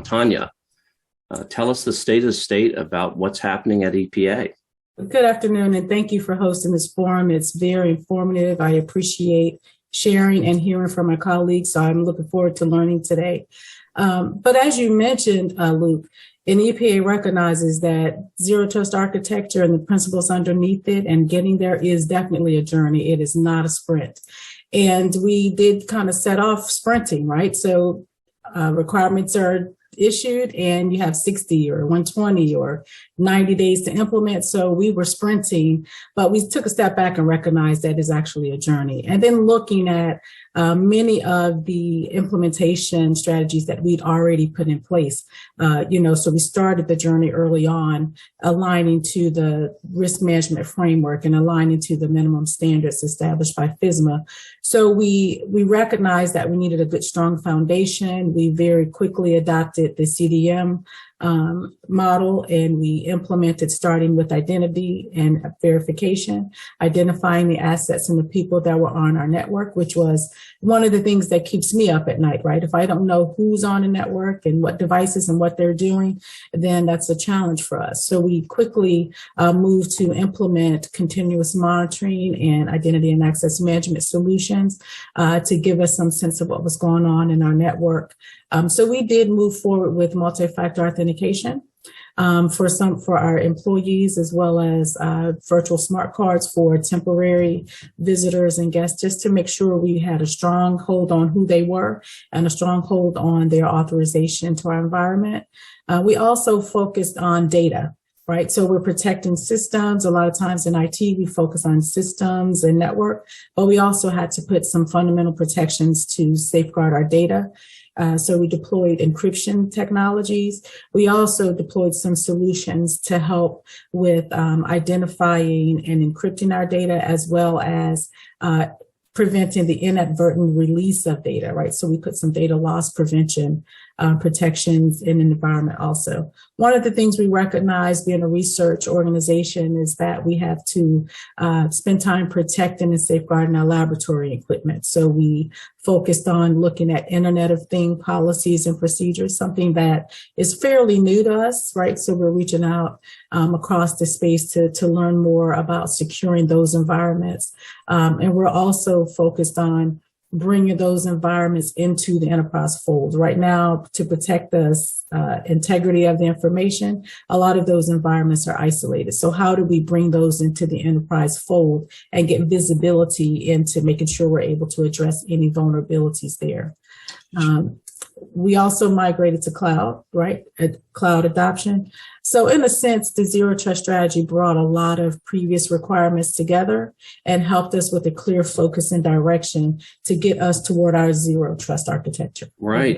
Tanya, tell us the state about what's happening at EPA. Good afternoon, and thank you for hosting this forum. It's very informative. I appreciate sharing and hearing from my colleagues, so I'm looking forward to learning today. But as you mentioned, Luke, and EPA recognizes that zero trust architecture and the principles underneath it and getting there is definitely a journey. It is not a sprint. And we did kind of set off sprinting, right? So requirements are issued and you have 60 or 120 or 90 days to implement. So we were sprinting, but we took a step back and recognized that is actually a journey. And then looking at many of the implementation strategies that we'd already put in place, so we started the journey early on, aligning to the risk management framework and aligning to the minimum standards established by FSMA. So we recognized that we needed a good, strong foundation. We very quickly adopted the CDM model, and we implemented starting with identity and verification, identifying the assets and the people that were on our network, which was one of the things that keeps me up at night, right? If I don't know who's on the network and what devices and what they're doing, then that's a challenge for us. So we quickly moved to implement continuous monitoring and identity and access management solutions to give us some sense of what was going on in our network. So we did move forward with multi-factor authentication for our employees, as well as virtual smart cards for temporary visitors and guests, just to make sure we had a strong hold on who they were and a strong hold on their authorization to our environment. We also focused on data. Right. So we're protecting systems. A lot of times in IT, we focus on systems and network, but we also had to put some fundamental protections to safeguard our data. So we deployed encryption technologies. We also deployed some solutions to help with identifying and encrypting our data, as well as preventing the inadvertent release of data, right? So we put some data loss prevention protections in the environment also. One of the things we recognize being a research organization is that we have to spend time protecting and safeguarding our laboratory equipment. So we focused on looking at Internet of Things policies and procedures, something that is fairly new to us, right? So we're reaching out across the space to learn more about securing those environments. And we're also focused on bringing those environments into the enterprise fold. Right now, to protect the integrity of the information, a lot of those environments are isolated. So how do we bring those into the enterprise fold and get visibility into making sure we're able to address any vulnerabilities there? We also migrated to cloud, right? Cloud adoption. So in a sense, the zero trust strategy brought a lot of previous requirements together and helped us with a clear focus and direction to get us toward our zero trust architecture. Right.